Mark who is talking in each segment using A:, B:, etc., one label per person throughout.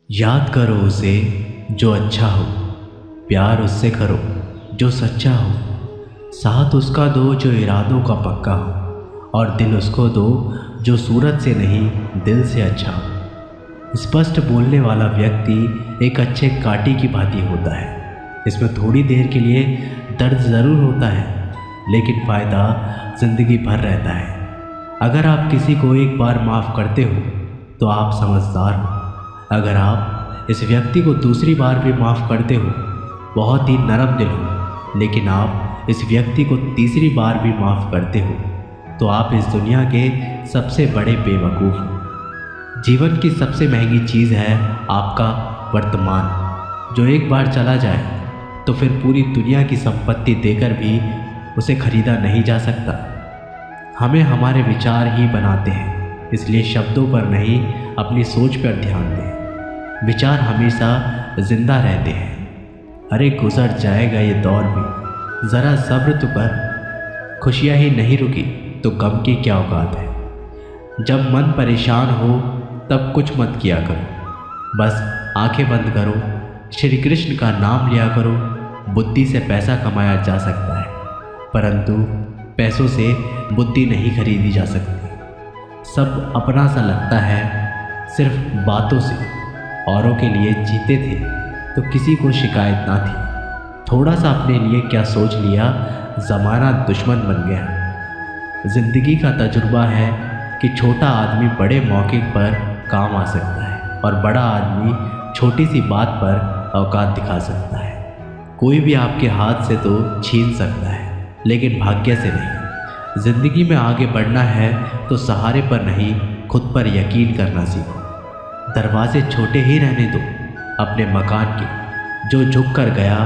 A: याद करो उसे जो अच्छा हो, प्यार उससे करो जो सच्चा हो, साथ उसका दो जो इरादों का पक्का हो, और दिल उसको दो जो सूरत से नहीं दिल से अच्छा हो। स्पष्ट बोलने वाला व्यक्ति एक अच्छे कांटे की भांति होता है। इसमें थोड़ी देर के लिए दर्द ज़रूर होता है, लेकिन फ़ायदा ज़िंदगी भर रहता है। अगर आप किसी को एक बार माफ़ करते हो तो आप समझदार हो। अगर आप इस व्यक्ति को दूसरी बार भी माफ़ करते हो, बहुत ही नरम दिल हो। लेकिन आप इस व्यक्ति को तीसरी बार भी माफ़ करते हो तो आप इस दुनिया के सबसे बड़े बेवकूफ़ हो। जीवन की सबसे महंगी चीज़ है आपका वर्तमान, जो एक बार चला जाए तो फिर पूरी दुनिया की संपत्ति देकर भी उसे खरीदा नहीं जा सकता। हमें हमारे विचार ही बनाते हैं, इसलिए शब्दों पर नहीं अपनी सोच पर ध्यान दें। विचार हमेशा जिंदा रहते हैं। अरे गुजर जाएगा ये दौर भी, ज़रा सब्र तो कर। खुशियाँ ही नहीं रुकी तो गम की क्या औकात है। जब मन परेशान हो तब कुछ मत किया करो, बस आंखें बंद करो, श्री कृष्ण का नाम लिया करो। बुद्धि से पैसा कमाया जा सकता है, परंतु पैसों से बुद्धि नहीं खरीदी जा सकती। सब अपना सा लगता है सिर्फ बातों से। औरों के लिए जीते थे तो किसी को शिकायत ना थी। थोड़ा सा अपने लिए क्या सोच लिया, ज़माना दुश्मन बन गया। ज़िंदगी का तजुर्बा है कि छोटा आदमी बड़े मौके पर काम आ सकता है और बड़ा आदमी छोटी सी बात पर औकात दिखा सकता है। कोई भी आपके हाथ से तो छीन सकता है, लेकिन भाग्य से नहीं। ज़िंदगी में आगे बढ़ना है तो सहारे पर नहीं, खुद पर यकीन करना सीखो। दरवाजे छोटे ही रहने दो अपने मकान के, जो झुक कर गया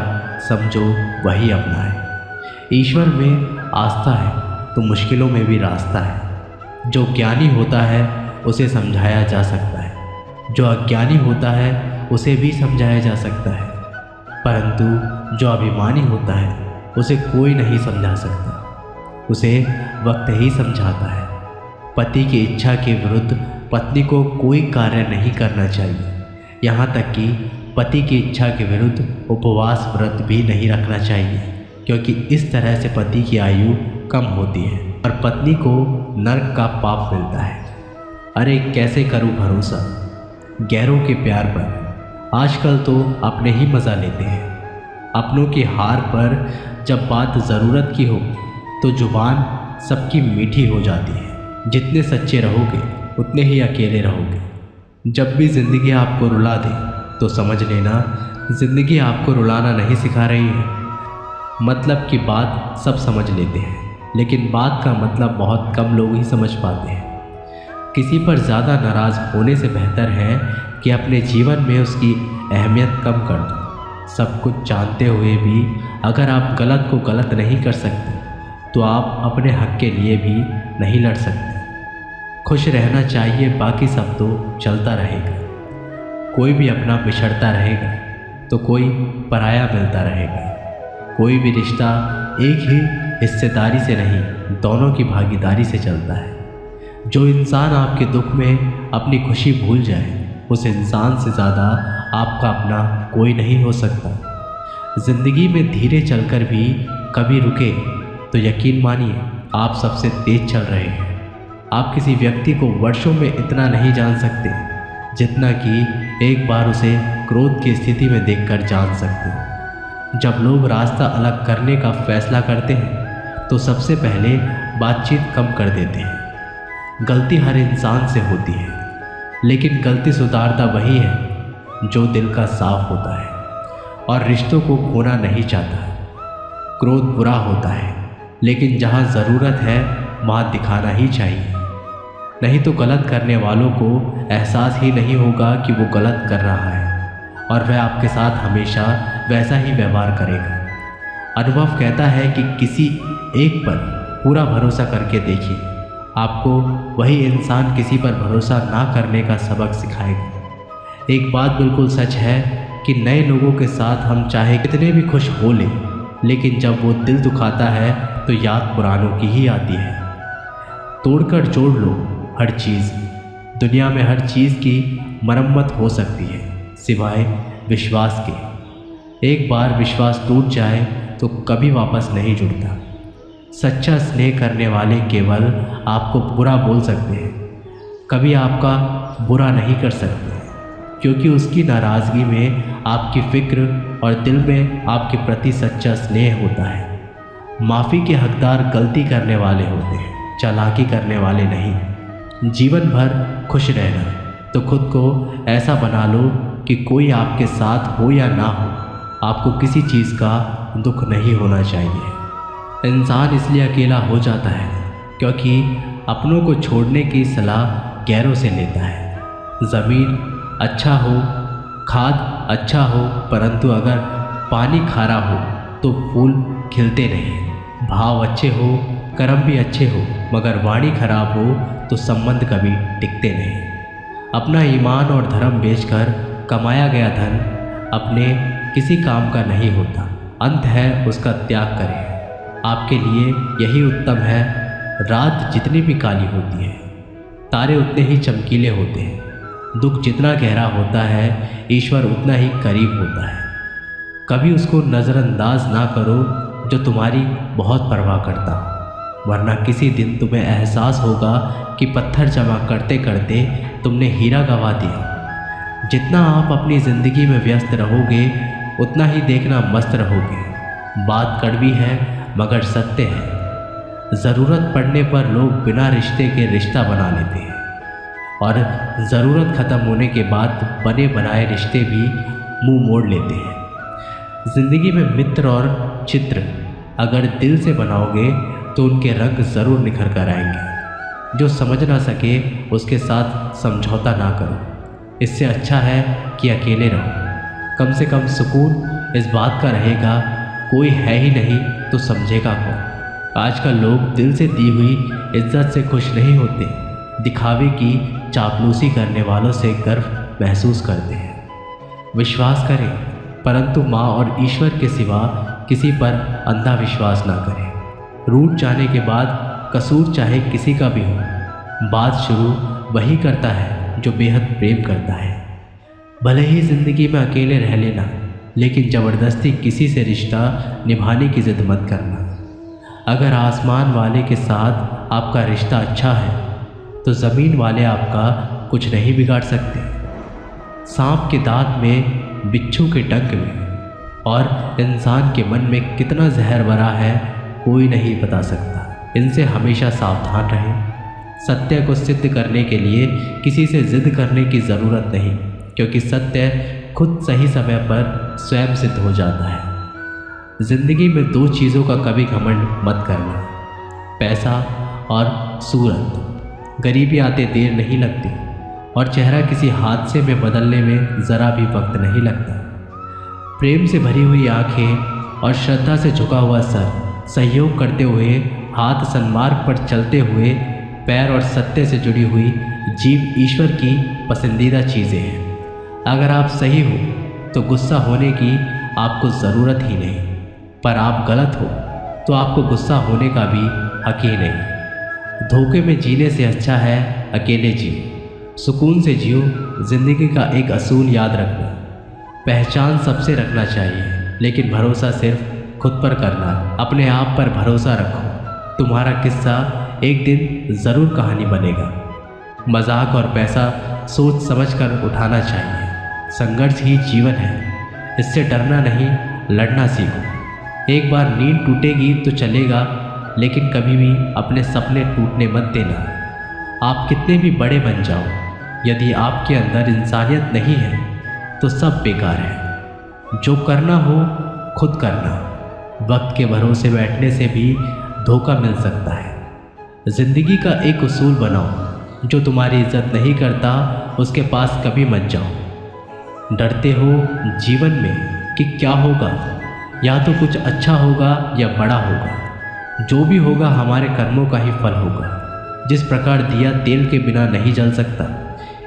A: समझो वही अपना है। ईश्वर में आस्था है तो मुश्किलों में भी रास्ता है। जो ज्ञानी होता है उसे समझाया जा सकता है, जो अज्ञानी होता है उसे भी समझाया जा सकता है, परंतु जो अभिमानी होता है उसे कोई नहीं समझा सकता। उसे वक्त ही समझाता है। पति की इच्छा के विरुद्ध पत्नी को कोई कार्य नहीं करना चाहिए। यहाँ तक कि पति की इच्छा के विरुद्ध उपवास व्रत भी नहीं रखना चाहिए, क्योंकि इस तरह से पति की आयु कम होती है और पत्नी को नरक का पाप मिलता है। अरे कैसे करूँ भरोसा गैरों के प्यार पर। आजकल तो अपने ही मज़ा लेते हैं। अपनों की हार पर जब बात ज़रूरत की हो तो जुबान सबकी मीठी हो जाती है। जितने सच्चे रहोगे उतने ही अकेले रहोगे। जब भी ज़िंदगी आपको रुला दे तो समझ लेना ज़िंदगी आपको रुलाना नहीं सिखा रही है। मतलब की बात सब समझ लेते हैं, लेकिन बात का मतलब बहुत कम लोग ही समझ पाते हैं। किसी पर ज़्यादा नाराज़ होने से बेहतर है कि अपने जीवन में उसकी अहमियत कम कर दो। सब कुछ जानते हुए भी अगर आप गलत को गलत नहीं कर सकते तो आप अपने हक के लिए भी नहीं लड़ सकते। खुश रहना चाहिए, बाकी सब तो चलता रहेगा। कोई भी अपना बिछड़ता रहेगा तो कोई पराया मिलता रहेगा। कोई भी रिश्ता एक ही हिस्सेदारी से नहीं, दोनों की भागीदारी से चलता है। जो इंसान आपके दुख में अपनी खुशी भूल जाए, उस इंसान से ज़्यादा आपका अपना कोई नहीं हो सकता। ज़िंदगी में धीरे चलकर भी कभी रुके तो यकीन मानिए आप सबसे तेज चल रहे हैं। आप किसी व्यक्ति को वर्षों में इतना नहीं जान सकते जितना कि एक बार उसे क्रोध की स्थिति में देखकर जान सकते हैं। जब लोग रास्ता अलग करने का फैसला करते हैं तो सबसे पहले बातचीत कम कर देते हैं। गलती हर इंसान से होती है, लेकिन गलती सुधारता वही है जो दिल का साफ होता है और रिश्तों को खोना नहीं चाहता। क्रोध बुरा होता है, लेकिन जहाँ ज़रूरत है वहाँ दिखाना ही चाहिए। नहीं तो गलत करने वालों को एहसास ही नहीं होगा कि वो गलत कर रहा है और वह आपके साथ हमेशा वैसा ही व्यवहार करेगा। अनुभव कहता है कि किसी एक पर पूरा भरोसा करके देखिए, आपको वही इंसान किसी पर भरोसा ना करने का सबक सिखाएगा। एक बात बिल्कुल सच है कि नए लोगों के साथ हम चाहे कितने भी खुश हो लें, लेकिन जब वो दिल दुखाता है तो याद पुरानों की ही आती है। तोड़कर जोड़ लो हर चीज़। दुनिया में हर चीज़ की मरम्मत हो सकती है, सिवाय विश्वास के। एक बार विश्वास टूट जाए तो कभी वापस नहीं जुड़ता। सच्चा स्नेह करने वाले केवल आपको बुरा बोल सकते हैं, कभी आपका बुरा नहीं कर सकते, क्योंकि उसकी नाराज़गी में आपकी फिक्र और दिल में आपके प्रति सच्चा स्नेह होता है। माफ़ी के हकदार गलती करने वाले होते हैं, चालाकी करने वाले नहीं। जीवन भर खुश रहना तो खुद को ऐसा बना लो कि कोई आपके साथ हो या ना हो, आपको किसी चीज़ का दुख नहीं होना चाहिए। इंसान इसलिए अकेला हो जाता है क्योंकि अपनों को छोड़ने की सलाह गैरों से लेता है। ज़मीन अच्छा हो, खाद अच्छा हो, परंतु अगर पानी खारा हो तो फूल खिलते नहीं। भाव अच्छे हो, कर्म भी अच्छे हो, मगर वाणी खराब हो तो संबंध कभी टिकते नहीं। अपना ईमान और धर्म बेचकर कमाया गया धन अपने किसी काम का नहीं होता। अंत है उसका त्याग करें। आपके लिए यही उत्तम है। रात जितनी भी काली होती है, तारे उतने ही चमकीले होते हैं। दुख जितना गहरा होता है, ईश्वर उतना ही करीब होता है। कभी उसको नज़रअंदाज ना करो जो तुम्हारी बहुत परवाह करता हो, वरना किसी दिन तुम्हें एहसास होगा कि पत्थर जमा करते करते तुमने हीरा गंवा दिया। जितना आप अपनी ज़िंदगी में व्यस्त रहोगे उतना ही देखना मस्त रहोगे। बात कड़वी है मगर सत्य है। ज़रूरत पड़ने पर लोग बिना रिश्ते के रिश्ता बना लेते हैं और ज़रूरत ख़त्म होने के बाद बने बनाए रिश्ते भी मुंह मोड़ लेते हैं। ज़िंदगी में मित्र और चित्र अगर दिल से बनाओगे तो उनके रंग ज़रूर निखर कर आएंगे। जो समझ ना सके उसके साथ समझौता ना करो। इससे अच्छा है कि अकेले रहो। कम से कम सुकून इस बात का रहेगा कोई है ही नहीं तो समझेगा कौन। आजकल लोग दिल से दी हुई इज्जत से खुश नहीं होते, दिखावे की चापलूसी करने वालों से गर्व महसूस करते हैं। विश्वास करें, परंतु माँ और ईश्वर के सिवा किसी पर अंधा विश्वास ना करें। रूठ जाने के बाद कसूर चाहे किसी का भी हो, बात शुरू वही करता है जो बेहद प्रेम करता है। भले ही ज़िंदगी में अकेले रह लेना, लेकिन ज़बरदस्ती किसी से रिश्ता निभाने की ज़िद मत करना। अगर आसमान वाले के साथ आपका रिश्ता अच्छा है तो ज़मीन वाले आपका कुछ नहीं बिगाड़ सकते। सांप के दांत में, बिच्छू के डंक में और इंसान के मन में कितना जहर भरा है कोई नहीं बता सकता। इनसे हमेशा सावधान रहें। सत्य को सिद्ध करने के लिए किसी से ज़िद करने की ज़रूरत नहीं, क्योंकि सत्य खुद सही समय पर स्वयं सिद्ध हो जाता है। ज़िंदगी में दो चीज़ों का कभी घमंड मत करना, पैसा और सूरत। गरीबी आते देर नहीं लगती और चेहरा किसी हादसे में बदलने में ज़रा भी वक्त नहीं लगता। प्रेम से भरी हुई आंखें और श्रद्धा से झुका हुआ सर, सहयोग करते हुए हाथ, सन्मार्ग पर चलते हुए पैर और सत्य से जुड़ी हुई जीव ईश्वर की पसंदीदा चीज़ें हैं। अगर आप सही हो तो गुस्सा होने की आपको ज़रूरत ही नहीं, पर आप गलत हो तो आपको गुस्सा होने का भी हक ही नहीं। धोखे में जीने से अच्छा है अकेले जियो। सुकून से जियो। ज़िंदगी का एक असूल याद रखना, पहचान सबसे रखना चाहिए, लेकिन भरोसा सिर्फ खुद पर करना। अपने आप पर भरोसा रखो। तुम्हारा किस्सा एक दिन ज़रूर कहानी बनेगा। मजाक और पैसा सोच समझ कर उठाना चाहिए। संघर्ष ही जीवन है, इससे डरना नहीं, लड़ना सीखो। एक बार नींद टूटेगी तो चलेगा, लेकिन कभी भी अपने सपने टूटने मत देना। आप कितने भी बड़े बन जाओ, यदि आपके अंदर इंसानियत नहीं है तो सब बेकार है। जो करना हो खुद करना। वक्त के भरोसे बैठने से भी धोखा मिल सकता है। ज़िंदगी का एक उसूल बनाओ, जो तुम्हारी इज्जत नहीं करता उसके पास कभी मत जाओ। डरते हो जीवन में कि क्या होगा, या तो कुछ अच्छा होगा या बड़ा होगा। जो भी होगा हमारे कर्मों का ही फल होगा। जिस प्रकार दिया तेल के बिना नहीं जल सकता,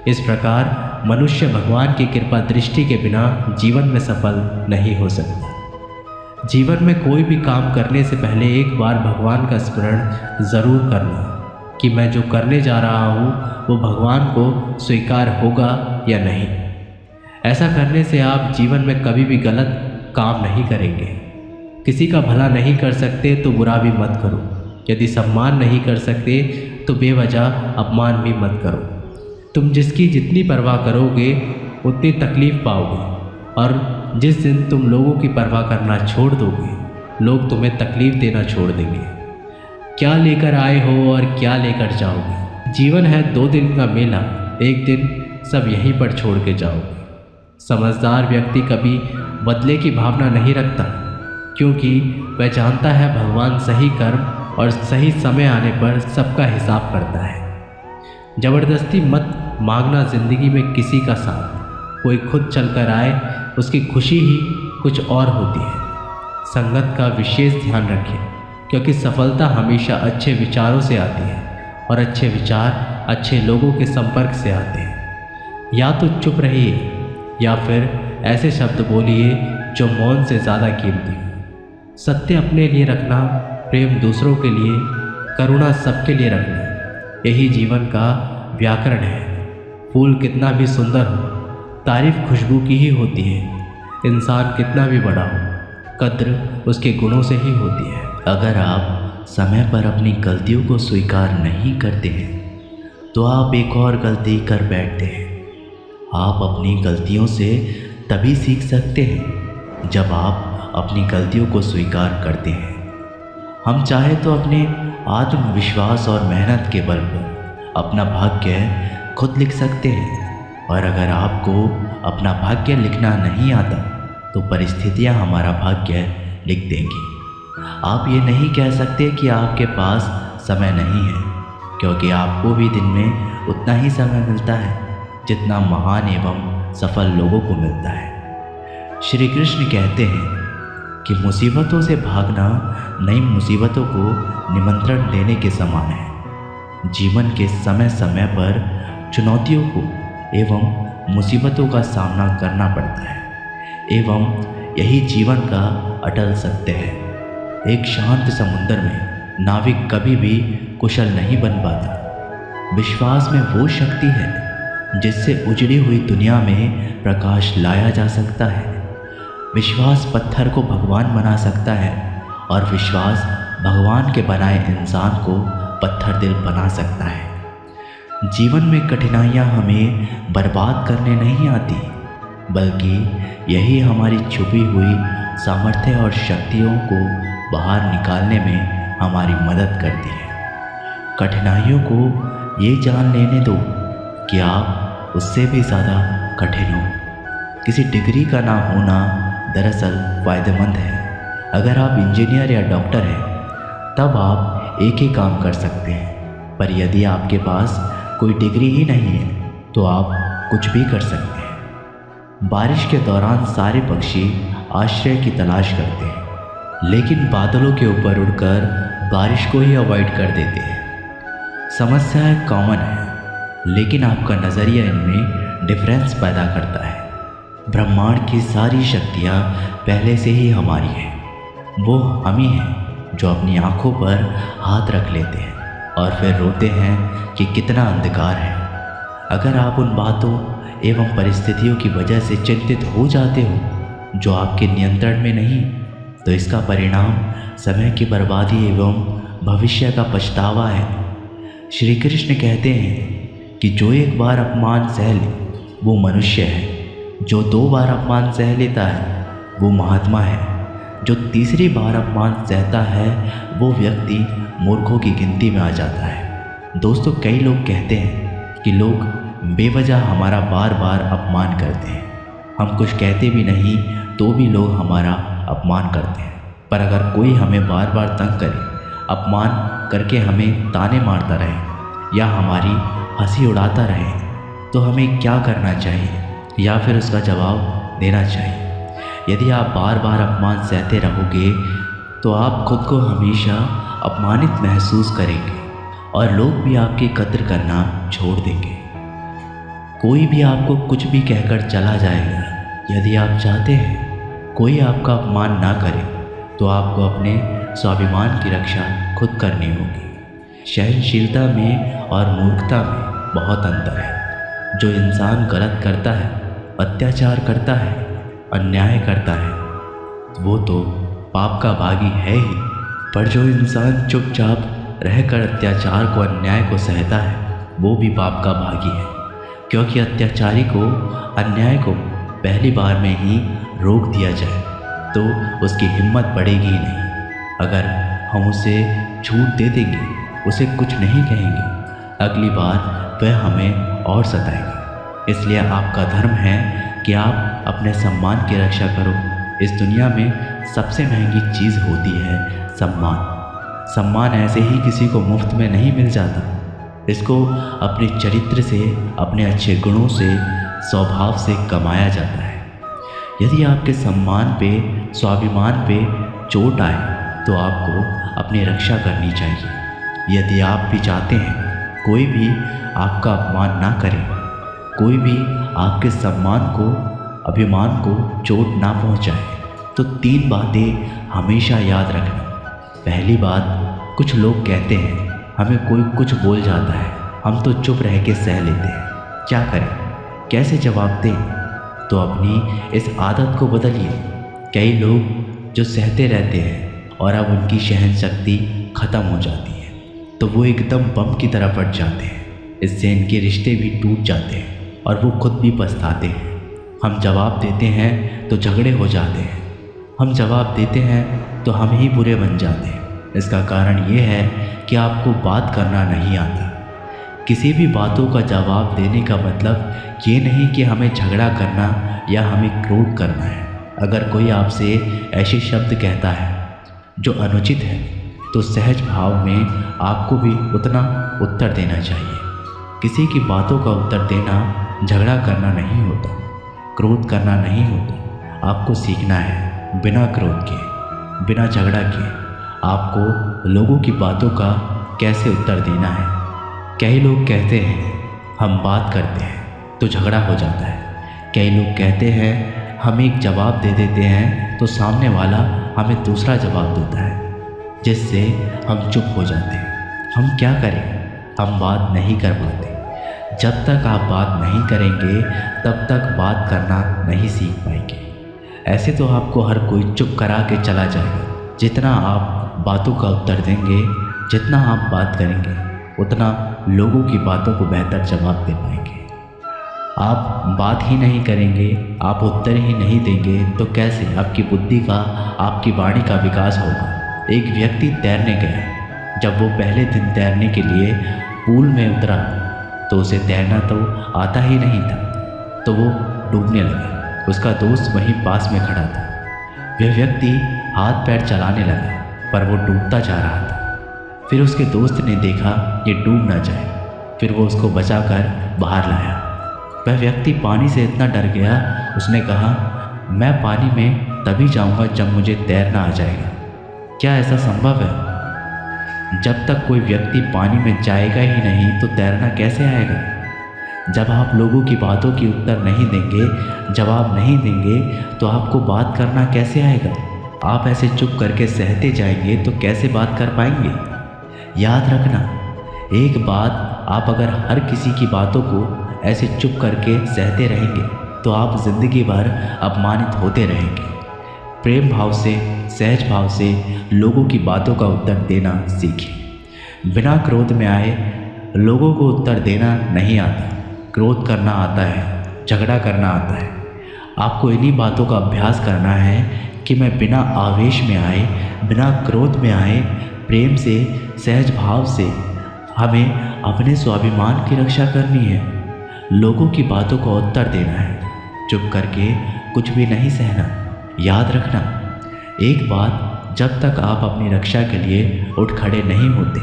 A: इस प्रकार मनुष्य भगवान की कृपा दृष्टि के बिना जीवन में सफल नहीं हो सकता। जीवन में कोई भी काम करने से पहले एक बार भगवान का स्मरण ज़रूर करना कि मैं जो करने जा रहा हूँ वो भगवान को स्वीकार होगा या नहीं। ऐसा करने से आप जीवन में कभी भी गलत काम नहीं करेंगे। किसी का भला नहीं कर सकते तो बुरा भी मत करो। यदि सम्मान नहीं कर सकते तो बेवजह अपमान भी मत करो। तुम जिसकी जितनी परवाह करोगे उतनी तकलीफ पाओगे, और जिस दिन तुम लोगों की परवाह करना छोड़ दोगे लोग तुम्हें तकलीफ देना छोड़ देंगे। क्या लेकर आए हो और क्या लेकर जाओगे? जीवन है 2 दिन का मेला, एक दिन सब यहीं पर छोड़ के जाओगे। समझदार व्यक्ति कभी बदले की भावना नहीं रखता, क्योंकि वह जानता है भगवान सही कर्म और सही समय आने पर सबका हिसाब करता है। ज़बरदस्ती मत मांगना ज़िंदगी में किसी का साथ। कोई खुद चलकर आए उसकी खुशी ही कुछ और होती है। संगत का विशेष ध्यान रखें, क्योंकि सफलता हमेशा अच्छे विचारों से आती है और अच्छे विचार अच्छे लोगों के संपर्क से आते हैं। या तो चुप रहिए या फिर ऐसे शब्द बोलिए जो मौन से ज़्यादा कीमती हो। सत्य अपने लिए रखना, प्रेम दूसरों के लिए, करुणा सबके लिए रखना, यही जीवन का व्याकरण है। फूल कितना भी सुंदर हो, तारीफ खुशबू की ही होती है। इंसान कितना भी बड़ा हो, कद्र उसके गुणों से ही होती है।
B: अगर आप समय पर अपनी गलतियों को स्वीकार नहीं करते हैं तो आप एक और गलती कर बैठते हैं। आप अपनी गलतियों से तभी सीख सकते हैं जब आप अपनी गलतियों को स्वीकार करते हैं। हम चाहे तो अपने आत्मविश्वास और मेहनत के बल पर अपना भाग्य खुद लिख सकते हैं, और अगर आपको अपना भाग्य लिखना नहीं आता तो परिस्थितियां हमारा भाग्य लिख देंगी। आप ये नहीं कह सकते कि आपके पास समय नहीं है, क्योंकि आपको भी दिन में उतना ही समय मिलता है जितना महान एवं सफल लोगों को मिलता है। श्री कृष्ण कहते हैं कि मुसीबतों से भागना नई मुसीबतों को निमंत्रण देने के समान है। जीवन के समय समय पर चुनौतियों को एवं मुसीबतों का सामना करना पड़ता है, एवं यही जीवन का अटल सत्य है। एक शांत समुद्र में नाविक कभी भी कुशल नहीं बन पाता। विश्वास में वो शक्ति है जिससे उजड़ी हुई दुनिया में प्रकाश लाया जा सकता है। विश्वास पत्थर को भगवान बना सकता है, और विश्वास भगवान के बनाए इंसान को पत्थर दिल बना सकता है। जीवन में कठिनाइयाँ हमें बर्बाद करने नहीं आती, बल्कि यही हमारी छुपी हुई सामर्थ्य और शक्तियों को बाहर निकालने में हमारी मदद करती है। कठिनाइयों को ये जान लेने दो कि आप उससे भी ज़्यादा कठिन हो। किसी डिग्री का ना होना दरअसल फ़ायदेमंद है। अगर आप इंजीनियर या डॉक्टर हैं तब आप एक ही काम कर सकते हैं, पर यदि आपके पास कोई डिग्री ही नहीं है तो आप कुछ भी कर सकते हैं। बारिश के दौरान सारे पक्षी आश्रय की तलाश करते हैं, लेकिन बादलों के ऊपर उड़कर बारिश को ही अवॉइड कर देते हैं। समस्याएं कॉमन है, लेकिन आपका नज़रिया इनमें डिफरेंस पैदा करता है। ब्रह्मांड की सारी शक्तियाँ पहले से ही हमारी हैं। वो हम ही हैं जो अपनी आँखों पर हाथ रख लेते हैं और फिर रोते हैं कि कितना अंधकार है। अगर आप उन बातों एवं परिस्थितियों की वजह से चिंतित हो जाते हो जो आपके नियंत्रण में नहीं, तो इसका परिणाम समय की बर्बादी एवं भविष्य का पछतावा है। श्री कृष्ण कहते हैं कि जो एक बार अपमान सह ले वो मनुष्य है, जो 2 बार अपमान सह लेता है वो महात्मा है, जो तीसरी बार अपमान सहता है वो व्यक्ति मूर्खों की गिनती में आ जाता है। दोस्तों, कई लोग कहते हैं कि लोग बेवजह हमारा बार बार अपमान करते हैं। हम कुछ कहते भी नहीं तो भी लोग हमारा अपमान करते हैं। पर अगर कोई हमें बार बार तंग करे, अपमान करके हमें ताने मारता रहे या हमारी हंसी उड़ाता रहे, तो हमें क्या करना चाहिए या फिर उसका जवाब देना चाहिए। यदि आप बार बार अपमान सहते रहोगे तो आप खुद को हमेशा अपमानित महसूस करेंगे और लोग भी आपकी कद्र करना छोड़ देंगे। कोई भी आपको कुछ भी कहकर चला जाएगा। यदि आप चाहते हैं कोई आपका अपमान ना करे तो आपको अपने स्वाभिमान की रक्षा खुद करनी होगी। सहनशीलता में और मूर्खता में बहुत अंतर है। जो इंसान गलत करता है अत्याचार करता है, अन्याय करता है, वो तो पाप का भागी है ही। पर जो इंसान चुपचाप रहकर अत्याचार को, अन्याय को सहता है, वो भी पाप का भागी है। क्योंकि अत्याचारी को, अन्याय को पहली बार में ही रोक दिया जाए तो उसकी हिम्मत बढ़ेगी ही नहीं। अगर हम उसे छूट दे देंगे, उसे कुछ नहीं कहेंगे, अगली बार वह हमें और सताएगा। इसलिए आपका धर्म है कि आप अपने सम्मान की रक्षा करो। इस दुनिया में सबसे महंगी चीज़ होती है सम्मान। सम्मान ऐसे ही किसी को मुफ्त में नहीं मिल जाता। इसको अपने चरित्र से, अपने अच्छे गुणों से, स्वभाव से कमाया जाता है। यदि आपके सम्मान पे, स्वाभिमान पे चोट आए तो आपको अपनी रक्षा करनी चाहिए। यदि आप भी चाहते हैं कोई भी आपका अपमान ना करे, कोई भी आपके सम्मान को, अभिमान को चोट ना पहुंचाए, तो 3 बातें हमेशा याद रखना। पहली बात, कुछ लोग कहते हैं हमें कोई कुछ बोल जाता है, हम तो चुप रह के सह लेते हैं, क्या करें, कैसे जवाब दें? तो अपनी इस आदत को बदलिए। कई लोग जो सहते रहते हैं और अब उनकी सहन शक्ति ख़त्म हो जाती है तो वो एकदम बम की तरह फट जाते हैं। इससे इनके रिश्ते भी टूट जाते हैं और वो खुद भी पछताते हैं। हम जवाब देते हैं तो झगड़े हो जाते हैं, हम जवाब देते हैं तो हम ही बुरे बन जाते हैं। इसका कारण ये है कि आपको बात करना नहीं आता। किसी भी बातों का जवाब देने का मतलब ये नहीं कि हमें झगड़ा करना या हमें क्रोध करना है। अगर कोई आपसे ऐसे शब्द कहता है जो अनुचित है तो सहज भाव में आपको भी उतना उत्तर देना चाहिए। किसी की बातों का उत्तर देना झगड़ा करना नहीं होता, क्रोध करना नहीं होता। आपको सीखना है बिना क्रोध के, बिना झगड़ा के आपको लोगों की बातों का कैसे उत्तर देना है। कई लोग कहते हैं हम बात करते हैं तो झगड़ा हो जाता है। कई लोग कहते हैं हम एक जवाब दे देते हैं तो सामने वाला हमें दूसरा जवाब देता है, जिससे हम चुप हो जाते हैं। हम क्या करें, हम बात नहीं कर पाते। जब तक आप बात नहीं करेंगे तब तक बात करना नहीं सीख पाएंगे। ऐसे तो आपको हर कोई चुप करा के चला जाएगा। जितना आप बातों का उत्तर देंगे, जितना आप बात करेंगे, उतना लोगों की बातों को बेहतर जवाब दे पाएंगे। आप बात ही नहीं करेंगे, आप उत्तर ही नहीं देंगे तो कैसे आपकी बुद्धि का, आपकी वाणी का विकास होगा। एक व्यक्ति तैरने गया। जब वो पहले दिन तैरने के लिए पूल में उतरा तो उसे तैरना तो आता ही नहीं था, तो वो डूबने लगा। उसका दोस्त वहीं पास में खड़ा था। वह व्यक्ति हाथ पैर चलाने लगा पर वो डूबता जा रहा था। फिर उसके दोस्त ने देखा ये डूब ना जाए, फिर वो उसको बचाकर बाहर लाया। वह व्यक्ति पानी से इतना डर गया, उसने कहा मैं पानी में तभी जाऊंगा जब मुझे तैरना आ जाएगा। क्या ऐसा संभव है? जब तक कोई व्यक्ति पानी में जाएगा ही नहीं तो तैरना कैसे आएगा? जब आप लोगों की बातों की उत्तर नहीं देंगे, जवाब नहीं देंगे तो आपको बात करना कैसे आएगा? आप ऐसे चुप करके सहते जाएंगे तो कैसे बात कर पाएंगे? याद रखना, एक बात, आप अगर हर किसी की बातों को ऐसे चुप करके सहते रहेंगे तो आप ज़िंदगी भर अपमानित होते रहेंगे। प्रेम भाव से, सहज भाव से लोगों की बातों का उत्तर देना सीखें। बिना क्रोध में आए लोगों को उत्तर देना नहीं आता। क्रोध करना आता है, झगड़ा करना आता है। आपको इन्हीं बातों का अभ्यास करना है कि मैं बिना आवेश में आए, बिना क्रोध में आए, प्रेम से, सहज भाव से हमें अपने स्वाभिमान की रक्षा करनी है। लोगों की बातों का उत्तर देना है, चुप करके कुछ भी नहीं सहना। याद रखना, एक बात, जब तक आप अपनी रक्षा के लिए उठ खड़े नहीं होते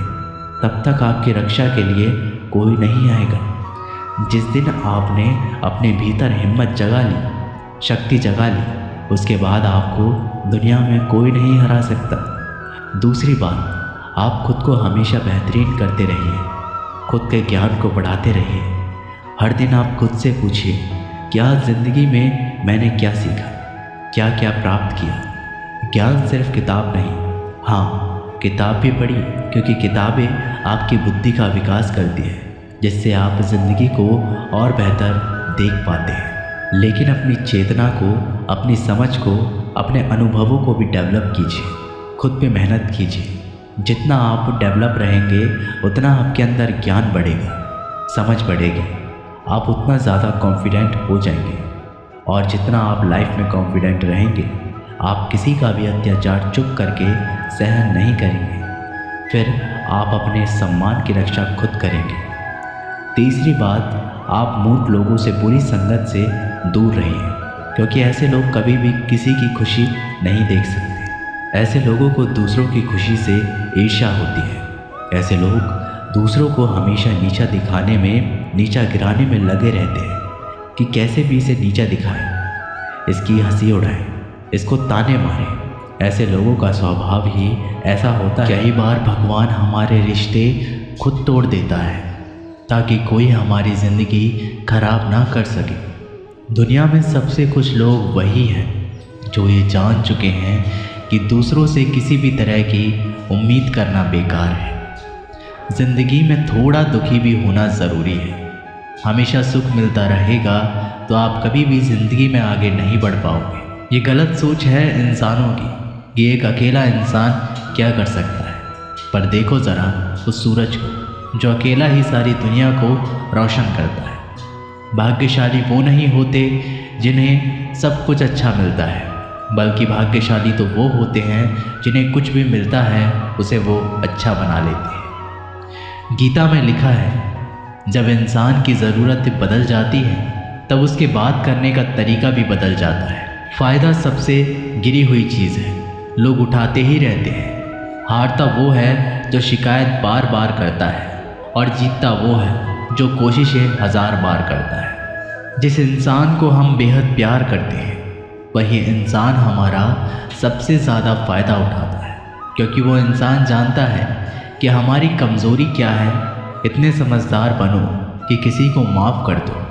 B: तब तक आपकी रक्षा के लिए कोई नहीं आएगा। जिस दिन आपने अपने भीतर हिम्मत जगा ली, शक्ति जगा ली, उसके बाद आपको दुनिया में कोई नहीं हरा सकता। दूसरी बात, आप खुद को हमेशा बेहतरीन करते रहिए, खुद के ज्ञान को बढ़ाते रहिए। हर दिन आप खुद से पूछिए क्या ज़िंदगी में मैंने क्या सीखा, क्या क्या प्राप्त किया। ज्ञान सिर्फ किताब नहीं, हाँ किताब भी पढ़ी, क्योंकि किताबें आपकी बुद्धि का विकास करती है, जिससे आप ज़िंदगी को और बेहतर देख पाते हैं। लेकिन अपनी चेतना को, अपनी समझ को, अपने अनुभवों को भी डेवलप कीजिए। खुद पे मेहनत कीजिए। जितना आप डेवलप रहेंगे उतना आपके अंदर ज्ञान बढ़ेगा, समझ बढ़ेगी, आप उतना ज़्यादा कॉन्फिडेंट हो जाएंगे। और जितना आप लाइफ में कॉन्फिडेंट रहेंगे, आप किसी का भी अत्याचार चुप करके सहन नहीं करेंगे। फिर आप अपने सम्मान की रक्षा खुद करेंगे। तीसरी बात, आप मूर्ख लोगों से, बुरी संगत से दूर रहिए, क्योंकि ऐसे लोग कभी भी किसी की खुशी नहीं देख सकते। ऐसे लोगों को दूसरों की खुशी से ईर्ष्या होती है। ऐसे लोग दूसरों को हमेशा नीचा दिखाने में, नीचा गिराने में लगे रहते हैं कि कैसे भी इसे नीचा दिखाएं, इसकी हंसी उड़ाएं, इसको ताने मारें। ऐसे लोगों का स्वभाव ही ऐसा होता है। कई बार भगवान हमारे रिश्ते खुद तोड़ देता है ताकि कोई हमारी ज़िंदगी खराब ना कर सके। दुनिया में सबसे खुश लोग वही हैं जो ये जान चुके हैं कि दूसरों से किसी भी तरह की उम्मीद करना बेकार है। ज़िंदगी में थोड़ा दुखी भी होना ज़रूरी है। हमेशा सुख मिलता रहेगा तो आप कभी भी ज़िंदगी में आगे नहीं बढ़ पाओगे। ये गलत सोच है इंसानों की कि एक अकेला इंसान क्या कर सकता है। पर देखो ज़रा उस सूरज को जो अकेला ही सारी दुनिया को रोशन करता है। भाग्यशाली वो नहीं होते जिन्हें सब कुछ अच्छा मिलता है, बल्कि भाग्यशाली तो वो होते हैं जिन्हें कुछ भी मिलता है उसे वो अच्छा बना लेते हैं। गीता में लिखा है, जब इंसान की ज़रूरत बदल जाती है तब उसके बात करने का तरीका भी बदल जाता है। फ़ायदा सबसे गिरी हुई चीज़ है, लोग उठाते ही रहते हैं। हारता वो है जो शिकायत बार बार करता है, और जीतता वो है जो कोशिशें 1000 बार करता है। जिस इंसान को हम बेहद प्यार करते हैं वही इंसान हमारा सबसे ज़्यादा फ़ायदा उठाता है, क्योंकि वो इंसान जानता है कि हमारी कमज़ोरी क्या है। इतने समझदार बनो कि किसी को माफ़ कर दो,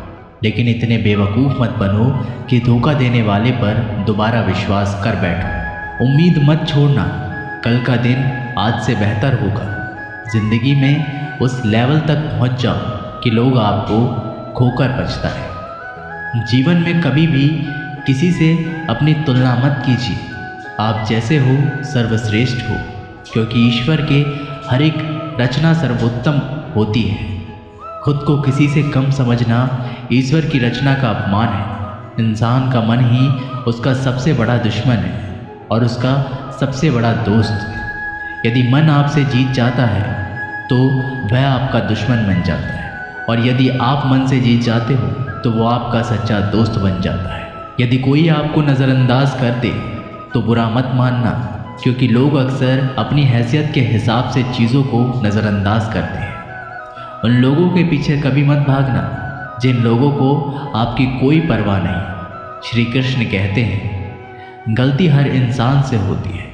B: लेकिन इतने बेवकूफ़ मत बनो कि धोखा देने वाले पर दोबारा विश्वास कर बैठो। उम्मीद मत छोड़ना, कल का दिन आज से बेहतर होगा। ज़िंदगी में उस लेवल तक पहुंच जाओ कि लोग आपको खोकर बचता है। जीवन में कभी भी किसी से अपनी तुलना मत कीजिए। आप जैसे हो सर्वश्रेष्ठ हो, क्योंकि ईश्वर के हर एक रचना सर्वोत्तम होती है। खुद को किसी से कम समझना ईश्वर की रचना का अपमान है। इंसान का मन ही उसका सबसे बड़ा दुश्मन है और उसका सबसे बड़ा दोस्त। यदि मन आपसे जीत जाता है तो वह आपका दुश्मन बन जाता है, और यदि आप मन से जीत जाते हो तो वो आपका सच्चा दोस्त बन जाता है। यदि कोई आपको नज़रअंदाज कर दे तो बुरा मत मानना, क्योंकि लोग अक्सर अपनी हैसियत के हिसाब से चीज़ों को नज़रअंदाज करते हैं। उन लोगों के पीछे कभी मत भागना जिन लोगों को आपकी कोई परवाह नहीं। श्री कृष्ण कहते हैं, गलती हर इंसान से होती है,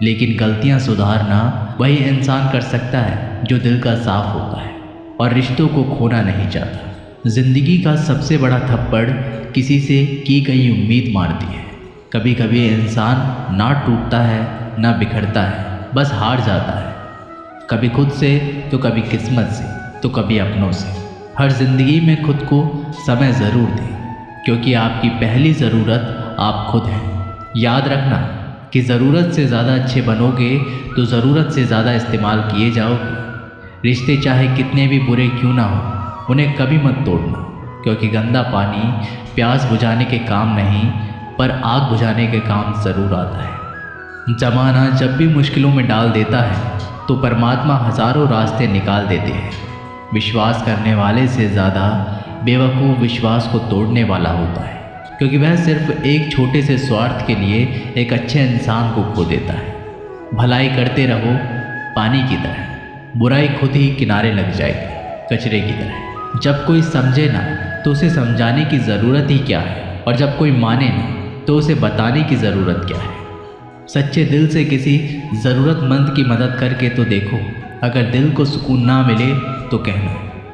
B: लेकिन गलतियां सुधारना वही इंसान कर सकता है जो दिल का साफ होता है और रिश्तों को खोना नहीं चाहता। ज़िंदगी का सबसे बड़ा थप्पड़ किसी से की गई उम्मीद मारती है। कभी कभी इंसान ना टूटता है ना बिखरता है, बस हार जाता है, कभी खुद से तो कभी किस्मत से तो कभी अपनों से। हर ज़िंदगी में खुद को समय ज़रूर दें, क्योंकि आपकी पहली ज़रूरत आप खुद हैं। याद रखना कि ज़रूरत से ज़्यादा अच्छे बनोगे तो ज़रूरत से ज़्यादा इस्तेमाल किए जाओगे। रिश्ते चाहे कितने भी बुरे क्यों ना हो, उन्हें कभी मत तोड़ना, क्योंकि गंदा पानी प्यास बुझाने के काम नहीं पर आग बुझाने के काम ज़रूर आता है। ज़माना जब भी मुश्किलों में डाल देता है तो परमात्मा हज़ारों रास्ते निकाल देते हैं। विश्वास करने वाले से ज़्यादा बेवकूफ़ विश्वास को तोड़ने वाला होता है, क्योंकि वह सिर्फ एक छोटे से स्वार्थ के लिए एक अच्छे इंसान को खो देता है। भलाई करते रहो पानी की तरह, बुराई खुद ही किनारे लग जाएगी कचरे की तरह। जब कोई समझे ना तो उसे समझाने की ज़रूरत ही क्या है, और जब कोई माने ना तो उसे बताने की ज़रूरत क्या है। सच्चे दिल से किसी ज़रूरतमंद की मदद करके तो देखो। अगर दिल को सुकून ना मिले तो कहना,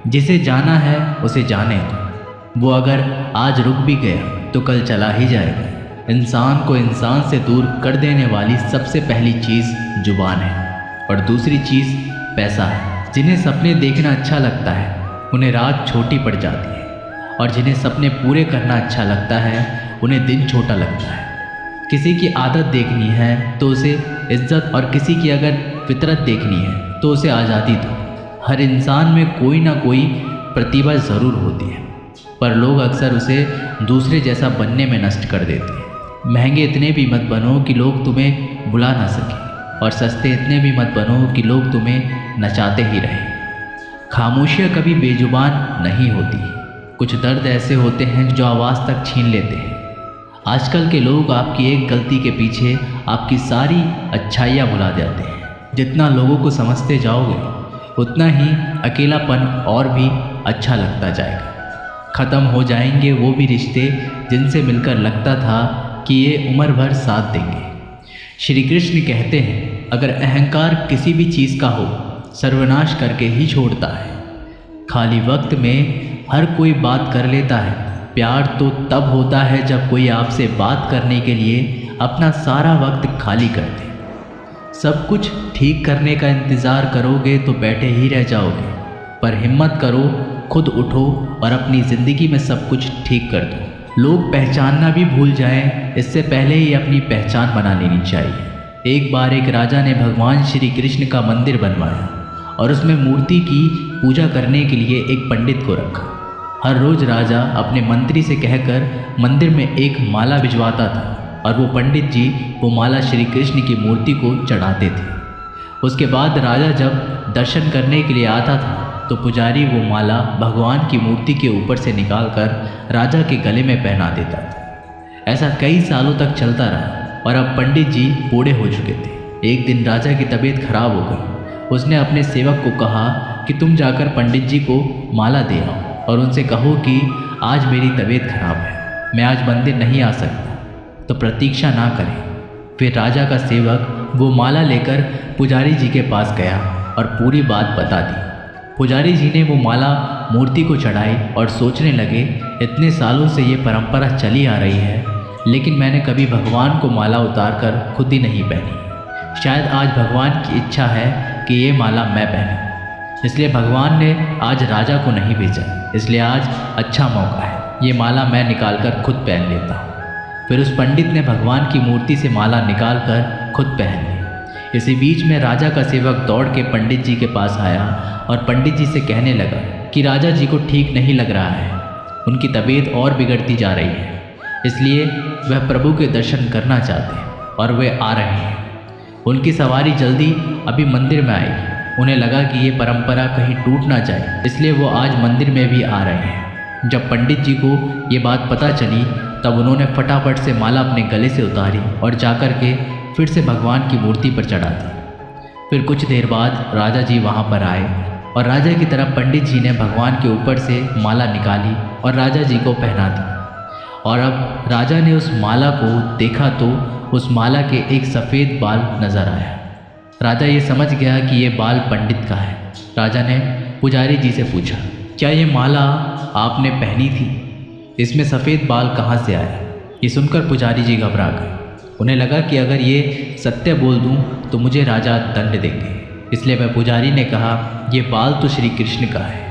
B: जिसे जाना है उसे जाने दो। वो अगर आज रुक भी गया तो कल चला ही जाएगा। इंसान को इंसान से दूर कर देने वाली सबसे पहली चीज़ जुबान है, और दूसरी चीज़ पैसा है। जिन्हें सपने देखना अच्छा लगता है उन्हें रात छोटी पड़ जाती है,
A: और जिन्हें सपने पूरे करना अच्छा लगता है उन्हें दिन छोटा लगता है। किसी की आदत देखनी है तो उसे इज्जत, और किसी की अगर फितरत देखनी है तो उसे आज़ादी दो। हर इंसान में कोई ना कोई प्रतिभा ज़रूर होती है, पर लोग अक्सर उसे दूसरे जैसा बनने में नष्ट कर देते हैं। महंगे इतने भी मत बनो कि लोग तुम्हें बुला ना सके, और सस्ते इतने भी मत बनो कि लोग तुम्हें नचाते ही रहें। खामोशियाँ कभी बेजुबान नहीं होती। कुछ दर्द ऐसे होते हैं जो आवाज़ तक छीन लेते हैं। आजकल के लोग आपकी एक गलती के पीछे आपकी सारी अच्छाइयाँ भुला जाते हैं। जितना लोगों को समझते जाओगे उतना ही अकेलापन और भी अच्छा लगता जाएगा। ख़त्म हो जाएंगे वो भी रिश्ते जिनसे मिलकर लगता था कि ये उम्र भर साथ देंगे। श्री कृष्ण कहते हैं, अगर अहंकार किसी भी चीज़ का हो सर्वनाश करके ही छोड़ता है। खाली वक्त में हर कोई बात कर लेता है। प्यार तो तब होता है जब कोई आपसे बात करने के लिए अपना सारा वक्त खाली कर दे। सब कुछ ठीक करने का इंतज़ार करोगे तो बैठे ही रह जाओगे, पर हिम्मत करो, खुद उठो और अपनी ज़िंदगी में सब कुछ ठीक कर दो। लोग पहचानना भी भूल जाएं, इससे पहले ही अपनी पहचान बना लेनी चाहिए। एक बार एक राजा ने भगवान श्री कृष्ण का मंदिर बनवाया और उसमें मूर्ति की पूजा करने के लिए एक पंडित को रखा। हर रोज़ राजा अपने मंत्री से कहकर मंदिर में एक माला भिजवाता था और वो पंडित जी वो माला श्री कृष्ण की मूर्ति को चढ़ाते थे। उसके बाद राजा जब दर्शन करने के लिए आता था तो पुजारी वो माला भगवान की मूर्ति के ऊपर से निकालकर राजा के गले में पहना देता था। ऐसा कई सालों तक चलता रहा और अब पंडित जी बूढ़े हो चुके थे। एक दिन राजा की तबीयत खराब हो गई। उसने अपने सेवक को कहा कि तुम जाकर पंडित जी को माला दे आओ और उनसे कहो कि आज मेरी तबीयत खराब है, मैं आज मंदिर नहीं आ सकता, तो प्रतीक्षा ना करें। फिर राजा का सेवक वो माला लेकर पुजारी जी के पास गया और पूरी बात बता दी। पुजारी जी ने वो माला मूर्ति को चढ़ाई और सोचने लगे, इतने सालों से ये परंपरा चली आ रही है, लेकिन मैंने कभी भगवान को माला उतार कर खुद ही नहीं पहनी। शायद आज भगवान की इच्छा है कि ये माला मैं पहनूं, इसलिए भगवान ने आज राजा को नहीं भेजा, इसलिए आज अच्छा मौका है, ये माला मैं निकाल कर खुद पहन लेता हूँ। फिर उस पंडित ने भगवान की मूर्ति से माला निकाल कर खुद पहन ली। इसी बीच में राजा का सेवक दौड़ के पंडित जी के पास आया और पंडित जी से कहने लगा कि राजा जी को ठीक नहीं लग रहा है, उनकी तबीयत और बिगड़ती जा रही है, इसलिए वह प्रभु के दर्शन करना चाहते हैं और वे आ रहे हैं। उनकी सवारी जल्दी अभी मंदिर में आएगी। उन्हें लगा कि ये परंपरा कहीं टूट ना जाए, इसलिए वो आज मंदिर में भी आ रहे हैं। जब पंडित जी को ये बात पता चली तब उन्होंने फटाफट से माला अपने गले से उतारी और जाकर के फिर से भगवान की मूर्ति पर चढ़ा दी। फिर कुछ देर बाद राजा जी वहाँ पर आए और राजा की तरफ पंडित जी ने भगवान के ऊपर से माला निकाली और राजा जी को पहना दी। और अब राजा ने उस माला को देखा तो उस माला के एक सफ़ेद बाल नज़र आया। राजा ये समझ गया कि ये बाल पंडित का है। राजा ने पुजारी जी से पूछा, क्या ये माला आपने पहनी थी? इसमें सफ़ेद बाल कहाँ से आया? ये सुनकर पुजारी जी घबरा गए। उन्हें लगा कि अगर ये सत्य बोल दूं तो मुझे राजा दंड देंगे, इसलिए वह पुजारी ने कहा, ये बाल तो श्री कृष्ण का है।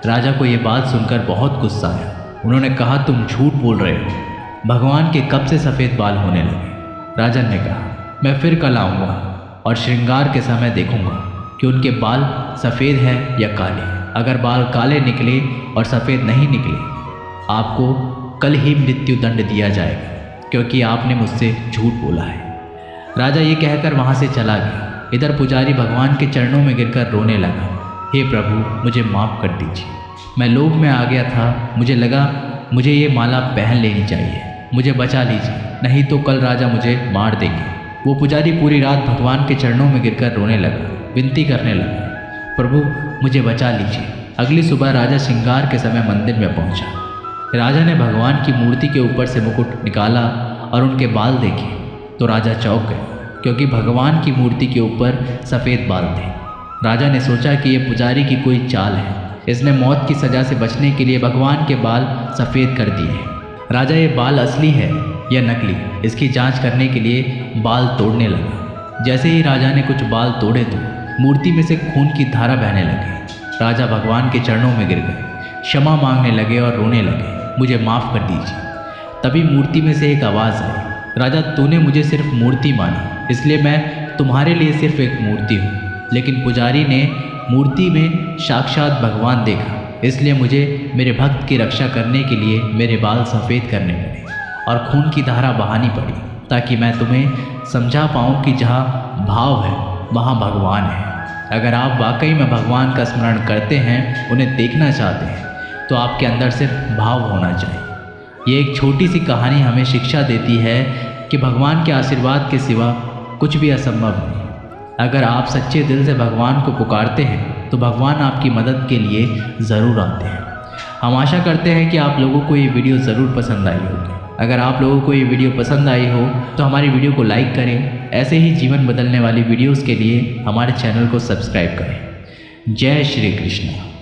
A: राजा को ये बात सुनकर बहुत गुस्सा आया। उन्होंने कहा, तुम झूठ बोल रहे हो, भगवान के कब से सफ़ेद बाल होने लगे? राजन ने कहा, मैं फिर कल आऊँगा और श्रृंगार के समय देखूंगा कि उनके बाल सफ़ेद हैं या काले। अगर बाल काले निकले और सफ़ेद नहीं निकले, आपको कल ही मृत्यु दंड दिया जाएगा, क्योंकि आपने मुझसे झूठ बोला है। राजा ये कहकर वहाँ से चला गया। इधर पुजारी भगवान के चरणों में गिरकर रोने लगा, हे प्रभु मुझे माफ़ कर दीजिए, मैं लोभ में आ गया था, मुझे लगा मुझे ये माला पहन लेनी चाहिए, मुझे बचा लीजिए, नहीं तो कल राजा मुझे मार देंगे। वो पुजारी पूरी रात भगवान के चरणों में गिरकर रोने लगा, विनती करने लगा, प्रभु मुझे बचा लीजिए। अगली सुबह राजा श्रृंगार के समय मंदिर में पहुंचा। राजा ने भगवान की मूर्ति के ऊपर से मुकुट निकाला और उनके बाल देखे तो राजा चौंक गए, क्योंकि भगवान की मूर्ति के ऊपर सफ़ेद बाल थे। राजा ने सोचा कि ये पुजारी की कोई चाल है, इसने मौत की सज़ा से बचने के लिए भगवान के बाल सफ़ेद कर दिए हैं। राजा ये बाल असली है या नकली, इसकी जांच करने के लिए बाल तोड़ने लगा। जैसे ही राजा ने कुछ बाल तोड़े तो मूर्ति में से खून की धारा बहने लगी। राजा भगवान के चरणों में गिर गए, क्षमा मांगने लगे और रोने लगे, मुझे माफ़ कर दीजिए। तभी मूर्ति में से एक आवाज़ आई, राजा तूने मुझे सिर्फ मूर्ति मानी, इसलिए मैं तुम्हारे लिए सिर्फ एक मूर्ति हूँ। लेकिन पुजारी ने मूर्ति में साक्षात भगवान देखा, इसलिए मुझे मेरे भक्त की रक्षा करने के लिए मेरे बाल सफ़ेद करने पड़े और खून की धारा बहानी पड़ी, ताकि मैं तुम्हें समझा पाऊँ कि जहाँ भाव है वहाँ भगवान है। अगर आप वाकई में भगवान का स्मरण करते हैं, उन्हें देखना चाहते हैं, तो आपके अंदर सिर्फ भाव होना चाहिए। ये एक छोटी सी कहानी हमें शिक्षा देती है कि भगवान के आशीर्वाद के सिवा कुछ भी असंभव नहीं। अगर आप सच्चे दिल से भगवान को पुकारते हैं तो भगवान आपकी मदद के लिए ज़रूर आते हैं। हम आशा करते हैं कि आप लोगों को ये वीडियो ज़रूर पसंद आई होगी। अगर आप लोगों को ये वीडियो पसंद आई हो तो हमारी वीडियो को लाइक करें। ऐसे ही जीवन बदलने वाली वीडियोज़ के लिए हमारे चैनल को सब्सक्राइब करें। जय श्री कृष्ण।